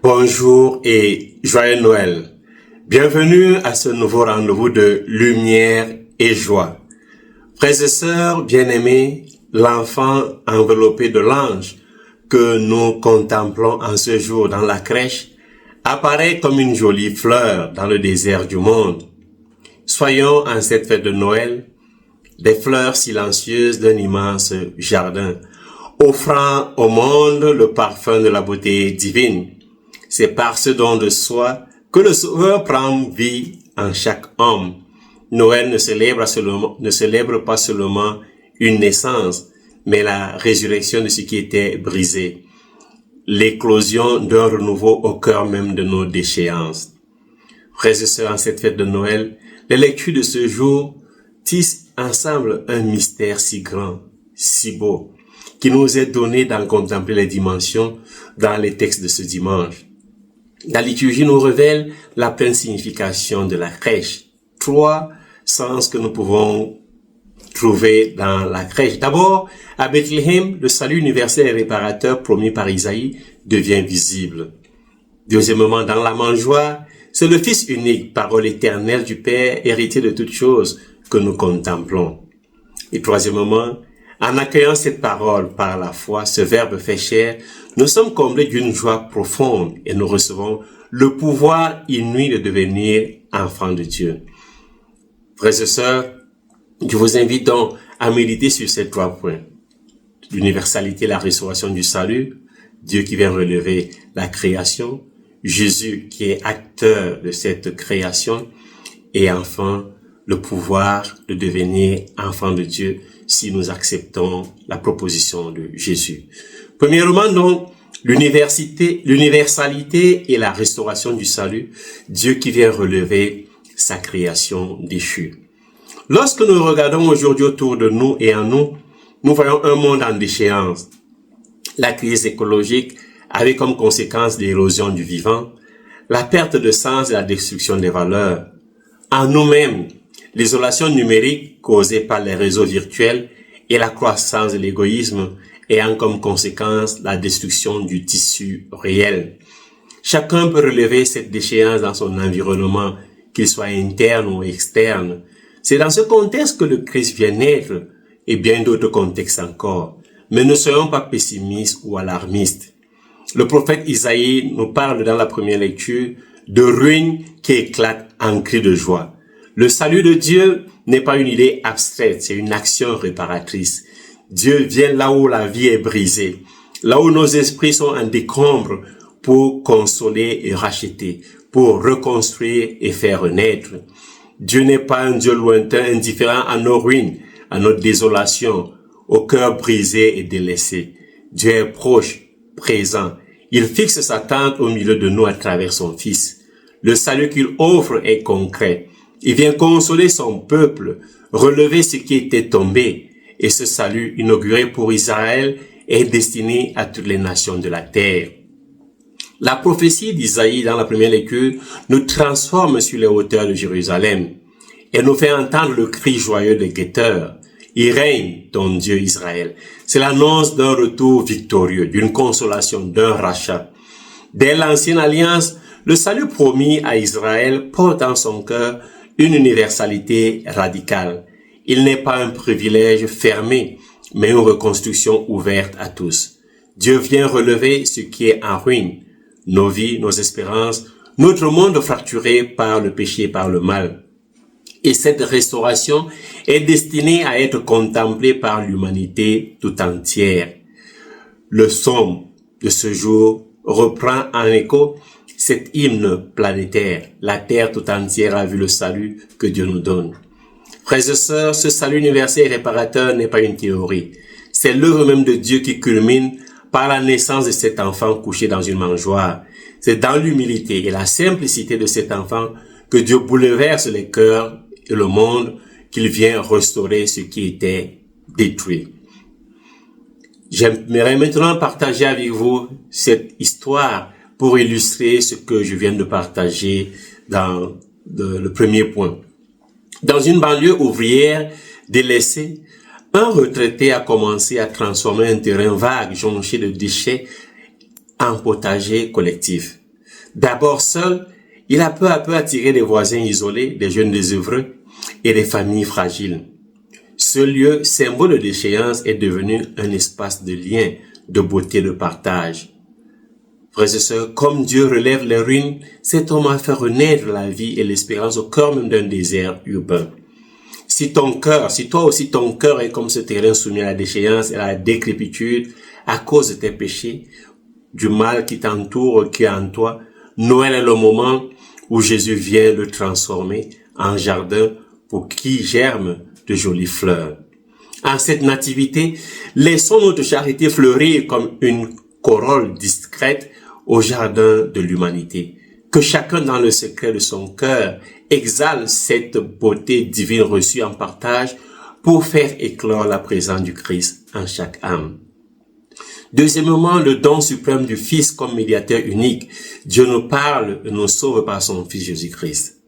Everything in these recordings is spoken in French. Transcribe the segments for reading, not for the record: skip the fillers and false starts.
Bonjour et joyeux Noël. Bienvenue à ce nouveau rendez-vous de lumière et joie. Frères et sœurs bien-aimés, l'enfant enveloppé de l'ange que nous contemplons en ce jour dans la crèche apparaît comme une jolie fleur dans le désert du monde. Soyons en cette fête de Noël des fleurs silencieuses d'un immense jardin, offrant au monde le parfum de la beauté divine. C'est par ce don de soi que le Sauveur prend vie en chaque homme. Noël ne célèbre pas seulement une naissance, mais la résurrection de ce qui était brisé, l'éclosion d'un renouveau au cœur même de nos déchéances. Frères et sœurs, en cette fête de Noël, les lectures de ce jour tissent ensemble un mystère si grand, si beau, qui nous est donné d'en contempler les dimensions dans les textes de ce dimanche. La liturgie nous révèle la pleine signification de la crèche. 3 sens que nous pouvons trouver dans la crèche. D'abord, à Bethléem, le salut universel et réparateur promis par Isaïe devient visible. Deuxièmement, dans la mangeoire, c'est le Fils unique, parole éternelle du Père, héritier de toutes choses, que nous contemplons. Et troisièmement, en accueillant cette parole par la foi, ce Verbe fait chair, nous sommes comblés d'une joie profonde et nous recevons le pouvoir inouï de devenir enfants de Dieu. Frères et sœurs, je vous invite donc à méditer sur ces 3 points. L'universalité, la restauration du salut, Dieu qui vient relever la création, Jésus qui est acteur de cette création, et enfin, le pouvoir de devenir enfants de Dieu si nous acceptons la proposition de Jésus. Premièrement, donc, l'universalité et la restauration du salut, Dieu qui vient relever sa création déchue. Lorsque nous regardons aujourd'hui autour de nous et en nous, nous voyons un monde en déchéance. La crise écologique avec comme conséquence l'érosion du vivant, la perte de sens et la destruction des valeurs. En nous-mêmes, l'isolation numérique causée par les réseaux virtuels et la croissance de l'égoïsme ayant comme conséquence la destruction du tissu réel. Chacun peut relever cette déchéance dans son environnement, qu'il soit interne ou externe. C'est dans ce contexte que le Christ vient naître et bien d'autres contextes encore. Mais ne soyons pas pessimistes ou alarmistes. Le prophète Isaïe nous parle dans la première lecture de ruines qui éclatent en cris de joie. Le salut de Dieu n'est pas une idée abstraite, c'est une action réparatrice. Dieu vient là où la vie est brisée, là où nos esprits sont en décombre pour consoler et racheter, pour reconstruire et faire renaître. Dieu n'est pas un Dieu lointain, indifférent à nos ruines, à notre désolation, au cœur brisé et délaissé. Dieu est proche, présent. Il fixe sa tente au milieu de nous à travers son Fils. Le salut qu'il offre est concret. Il vient consoler son peuple, relever ce qui était tombé. Et ce salut inauguré pour Israël est destiné à toutes les nations de la terre. La prophétie d'Isaïe dans la première lecture nous transforme sur les hauteurs de Jérusalem et nous fait entendre le cri joyeux des guetteurs. Il règne, ton Dieu Israël. C'est l'annonce d'un retour victorieux, d'une consolation, d'un rachat. Dès l'ancienne alliance, le salut promis à Israël porte en son cœur une universalité radicale. Il n'est pas un privilège fermé, mais une reconstruction ouverte à tous. Dieu vient relever ce qui est en ruine, nos vies, nos espérances, notre monde fracturé par le péché et par le mal. Et cette restauration est destinée à être contemplée par l'humanité tout entière. Le psaume de ce jour reprend en écho cet hymne planétaire. La terre tout entière a vu le salut que Dieu nous donne. Frères et sœurs, ce salut universel et réparateur n'est pas une théorie. C'est l'œuvre même de Dieu qui culmine par la naissance de cet enfant couché dans une mangeoire. C'est dans l'humilité et la simplicité de cet enfant que Dieu bouleverse les cœurs et le monde, qu'il vient restaurer ce qui était détruit. J'aimerais maintenant partager avec vous cette histoire pour illustrer ce que je viens de partager dans le premier point. Dans une banlieue ouvrière délaissée, un retraité a commencé à transformer un terrain vague jonché de déchets en potager collectif. D'abord seul, il a peu à peu attiré des voisins isolés, des jeunes désœuvreux et des familles fragiles. Ce lieu, symbole de déchéance, est devenu un espace de lien, de beauté, de partage. Frères et sœurs, comme Dieu relève les ruines, cet homme a fait renaître la vie et l'espérance au cœur même d'un désert urbain. Si toi aussi ton cœur est comme ce terrain soumis à la déchéance et à la décrépitude à cause de tes péchés, du mal qui t'entoure, qui est en toi, Noël est le moment où Jésus vient le transformer en jardin pour qui germe de jolies fleurs. En cette nativité, laissons notre charité fleurir comme une corolle discrète au jardin de l'humanité. Que chacun dans le secret de son cœur exale cette beauté divine reçue en partage pour faire éclore la présence du Christ en chaque âme. Deuxièmement, le don suprême du Fils comme médiateur unique. Dieu nous parle et nous sauve par son Fils Jésus-Christ.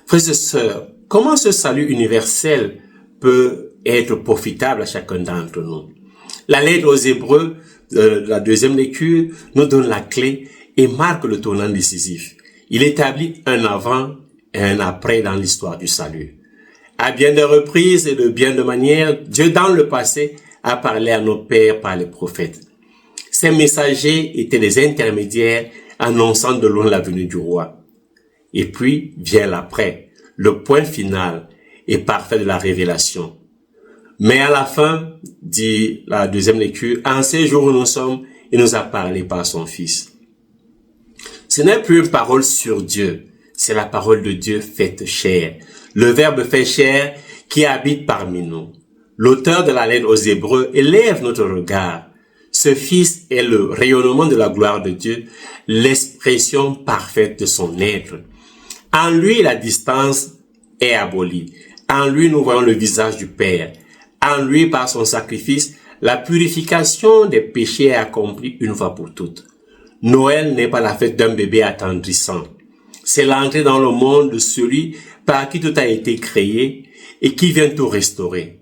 Frères et sœurs, comment ce salut universel peut être profitable à chacun d'entre nous? La lettre aux Hébreux, la deuxième lecture, nous donne la clé et marque le tournant décisif. Il établit un avant et un après dans l'histoire du salut. À bien des reprises et de bien de manières, Dieu dans le passé a parlé à nos pères par les prophètes. Ces messagers étaient des intermédiaires annonçant de loin la venue du roi. Et puis vient l'après, le point final et parfait de la révélation. Mais à la fin, dit la deuxième lecture, en ces jours où nous sommes, il nous a parlé par son Fils. Ce n'est plus une parole sur Dieu, c'est la parole de Dieu faite chair. Le Verbe fait chair qui habite parmi nous. L'auteur de la lettre aux Hébreux élève notre regard. Ce Fils est le rayonnement de la gloire de Dieu, l'expression parfaite de son être. En lui, la distance est abolie. En lui, nous voyons le visage du Père. En lui, par son sacrifice, la purification des péchés est accomplie une fois pour toutes. Noël n'est pas la fête d'un bébé attendrissant. C'est l'entrée dans le monde de celui par qui tout a été créé et qui vient tout restaurer.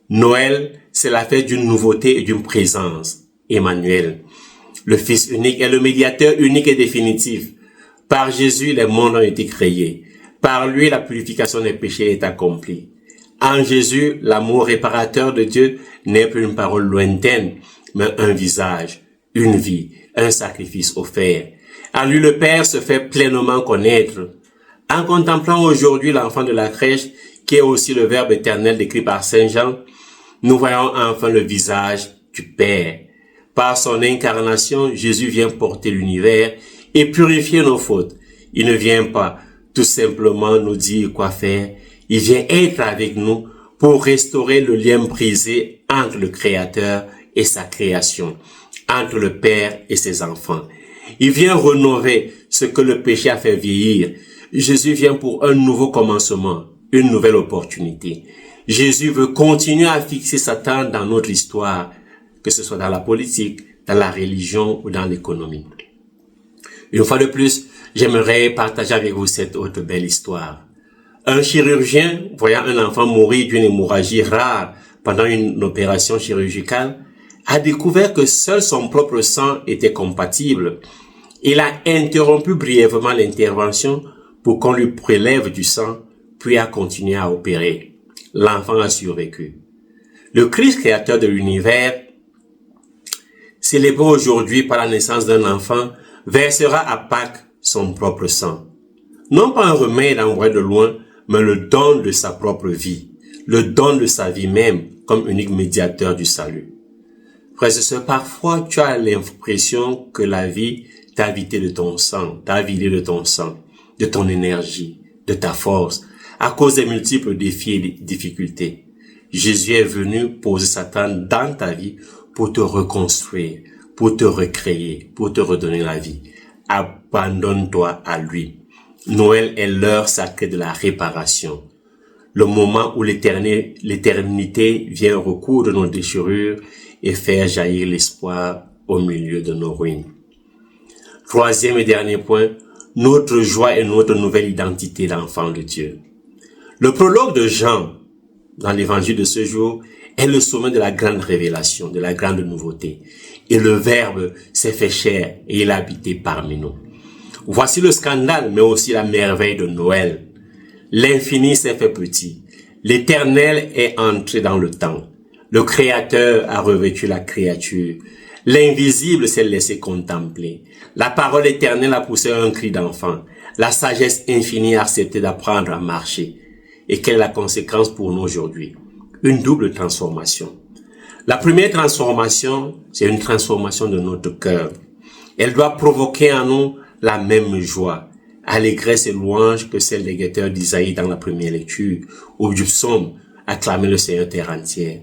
Noël, c'est la fête d'une nouveauté et d'une présence. Emmanuel. Le Fils unique est le médiateur unique et définitif. Par Jésus, les mondes ont été créés. Par lui, la purification des péchés est accomplie. En Jésus, l'amour réparateur de Dieu n'est plus une parole lointaine, mais un visage, une vie, un sacrifice offert. En lui, le Père se fait pleinement connaître. En contemplant aujourd'hui l'enfant de la crèche, qui est aussi le Verbe éternel décrit par Saint Jean, nous voyons enfin le visage du Père. Par son incarnation, Jésus vient porter l'univers et purifier nos fautes. Il ne vient pas tout simplement nous dire quoi faire. Il vient être avec nous pour restaurer le lien brisé entre le Créateur et sa création, entre le Père et ses enfants. Il vient rénover ce que le péché a fait vieillir. Jésus vient pour un nouveau commencement, une nouvelle opportunité. Jésus veut continuer à fixer Satan dans notre histoire, que ce soit dans la politique, dans la religion ou dans l'économie. Une fois de plus, j'aimerais partager avec vous cette autre belle histoire. Un chirurgien, voyant un enfant mourir d'une hémorragie rare pendant une opération chirurgicale, a découvert que seul son propre sang était compatible. Il a interrompu brièvement l'intervention pour qu'on lui prélève du sang, puis a continué à opérer. L'enfant a survécu. Le Christ créateur de l'univers, célébré aujourd'hui par la naissance d'un enfant, versera à Pâques son propre sang. Non pas un remède envoyé de loin, mais le don de sa propre vie, le don de sa vie même comme unique médiateur du salut. Frères et sœurs, parfois tu as l'impression que la vie t'a vidé de ton sang, de ton énergie, de ta force, à cause des multiples défis et des difficultés. Jésus est venu poser Satan dans ta vie pour te reconstruire, pour te recréer, pour te redonner la vie. Abandonne-toi à lui. Noël est l'heure sacrée de la réparation. Le moment où l'éternité vient recoudre nos déchirures et faire jaillir l'espoir au milieu de nos ruines. Troisième et dernier point, notre joie et notre nouvelle identité d'enfant de Dieu. Le prologue de Jean, dans l'évangile de ce jour, est le sommet de la grande révélation, de la grande nouveauté. Et le Verbe s'est fait chair et il a habité parmi nous. Voici le scandale, mais aussi la merveille de Noël. L'infini s'est fait petit. L'Éternel est entré dans le temps. Le Créateur a revêtu la créature. L'invisible s'est laissé contempler. La parole éternelle a poussé un cri d'enfant. La sagesse infinie a accepté d'apprendre à marcher. Et quelle est la conséquence pour nous aujourd'hui? Une double transformation. La première transformation, c'est une transformation de notre cœur. Elle doit provoquer en nous la même joie, allégresse et louange que celle des guetteurs d'Isaïe dans la première lecture, ou du psaume, acclamer le Seigneur terre entière.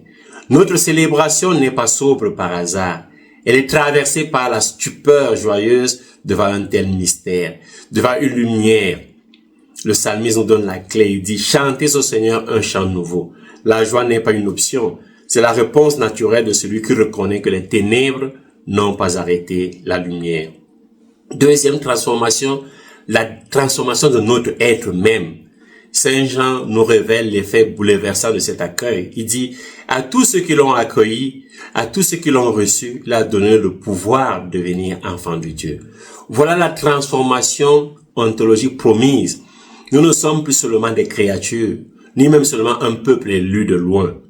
Notre célébration n'est pas sobre par hasard. Elle est traversée par la stupeur joyeuse devant un tel mystère, devant une lumière. Le psalmiste nous donne la clé, il dit « Chantez au Seigneur un chant nouveau ». La joie n'est pas une option, c'est la réponse naturelle de celui qui reconnaît que les ténèbres n'ont pas arrêté la lumière. Deuxième transformation, la transformation de notre être même. Saint Jean nous révèle l'effet bouleversant de cet accueil. Il dit, à tous ceux qui l'ont accueilli, à tous ceux qui l'ont reçu, il a donné le pouvoir de devenir enfant de Dieu. Voilà la transformation ontologique promise. Nous ne sommes plus seulement des créatures, ni même seulement un peuple élu de loin.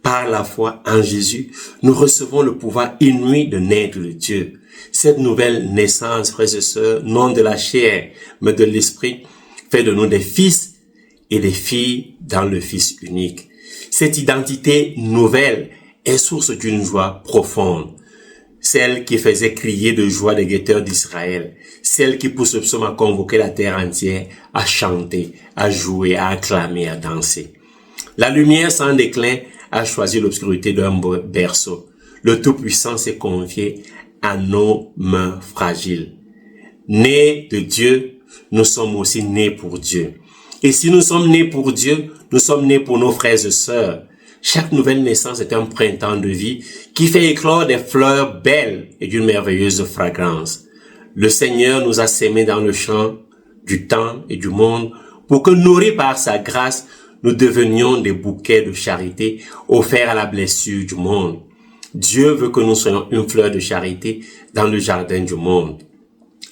Par la foi en Jésus, nous recevons le pouvoir inouï de naître de Dieu. Cette nouvelle naissance, frères et sœurs, non de la chair, mais de l'esprit, fait de nous des fils et des filles dans le Fils unique. Cette identité nouvelle est source d'une joie profonde. Celle qui faisait crier de joie les guetteurs d'Israël. Celle qui pousse le psaume à convoquer la terre entière à chanter, à jouer, à acclamer, à danser. La lumière sans déclin a choisi l'obscurité d'un berceau. Le Tout-Puissant s'est confié à nos mains fragiles. Nés de Dieu, nous sommes aussi nés pour Dieu. Et si nous sommes nés pour Dieu, nous sommes nés pour nos frères et sœurs. Chaque nouvelle naissance est un printemps de vie qui fait éclore des fleurs belles et d'une merveilleuse fragrance. Le Seigneur nous a sémés dans le champ du temps et du monde pour que, nourris par sa grâce, nous devenions des bouquets de charité offerts à la blessure du monde. Dieu veut que nous soyons une fleur de charité dans le jardin du monde.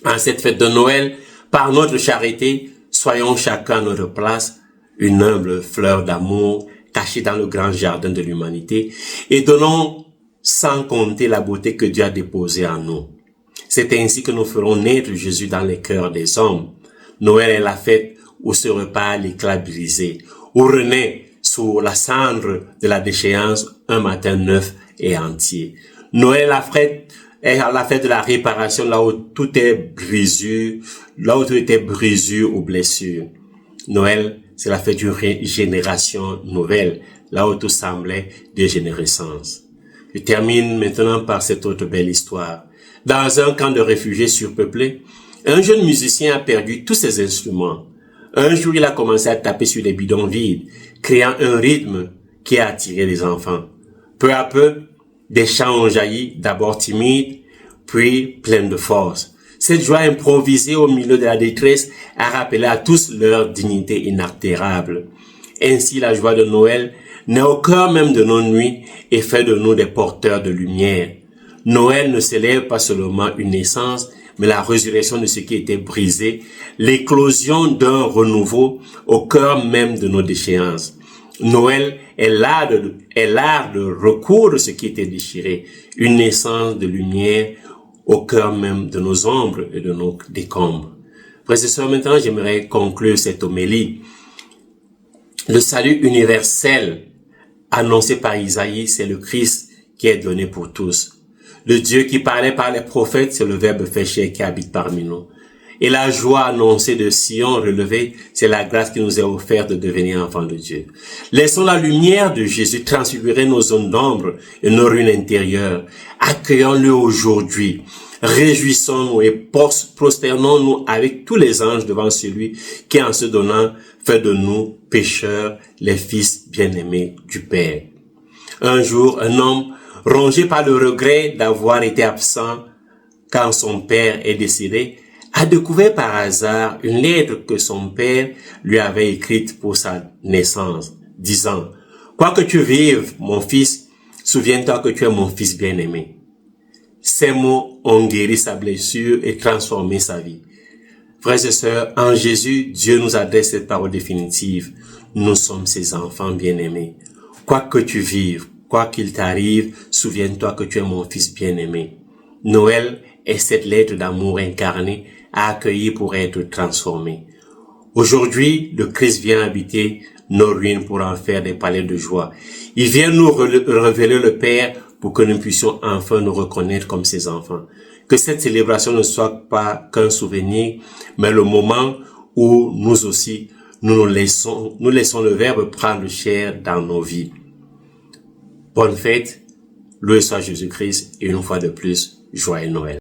En cette fête de Noël, par notre charité, soyons chacun à notre place une humble fleur d'amour cachée dans le grand jardin de l'humanité et donnons sans compter la beauté que Dieu a déposée en nous. C'est ainsi que nous ferons naître Jésus dans les cœurs des hommes. Noël est la fête où se repart l'éclat brisé, où renaît sous la cendre de la déchéance un matin neuf et entier. Noël est la fête de la réparation, là où tout est brisure, là où tout était brisure ou blessure. Noël, c'est la fête d'une génération nouvelle, là où tout semblait dégénérescence. Je termine maintenant par cette autre belle histoire. Dans un camp de réfugiés surpeuplé, un jeune musicien a perdu tous ses instruments. Un jour, il a commencé à taper sur les bidons vides, créant un rythme qui a attiré les enfants. Peu à peu, des chants ont jailli, d'abord timides, puis pleins de force. Cette joie improvisée au milieu de la détresse a rappelé à tous leur dignité inaltérable. Ainsi, la joie de Noël naît au cœur même de nos nuits et fait de nous des porteurs de lumière. Noël ne célèbre pas seulement une naissance, mais la résurrection de ce qui était brisé, l'éclosion d'un renouveau au cœur même de nos déchéances. Noël est l'art de recoudre ce qui était déchiré, une naissance de lumière au cœur même de nos ombres et de nos décombres. Frères et sœurs, maintenant j'aimerais conclure cette homélie. Le salut universel annoncé par Isaïe, c'est le Christ qui est donné pour tous. Le Dieu qui parlait par les prophètes, c'est le Verbe fait chair qui habite parmi nous. Et la joie annoncée de Sion relevée, c'est la grâce qui nous est offerte de devenir enfants de Dieu. Laissons la lumière de Jésus transfigurer nos zones d'ombre et nos ruines intérieures. Accueillons-le aujourd'hui. Réjouissons-nous et prosternons-nous avec tous les anges devant celui qui, en se donnant, fait de nous pécheurs, les fils bien-aimés du Père. Un jour, un homme, rongé par le regret d'avoir été absent quand son père est décédé, a découvert par hasard une lettre que son père lui avait écrite pour sa naissance, disant « Quoi que tu vives, mon fils, souviens-toi que tu es mon fils bien-aimé. » Ces mots ont guéri sa blessure et transformé sa vie. Frères et sœurs, en Jésus, Dieu nous adresse cette parole définitive. Nous sommes ses enfants bien-aimés. Quoi que tu vives, quoi qu'il t'arrive, souviens-toi que tu es mon fils bien-aimé. Noël est cette lettre d'amour incarnée à accueillir pour être transformée. Aujourd'hui, le Christ vient habiter nos ruines pour en faire des palais de joie. Il vient nous révéler le Père pour que nous puissions enfin nous reconnaître comme ses enfants. Que cette célébration ne soit pas qu'un souvenir, mais le moment où nous aussi, nous laissons le Verbe prendre chair dans nos vies. Bonne fête, loué soit Jésus-Christ et une fois de plus, joyeux Noël.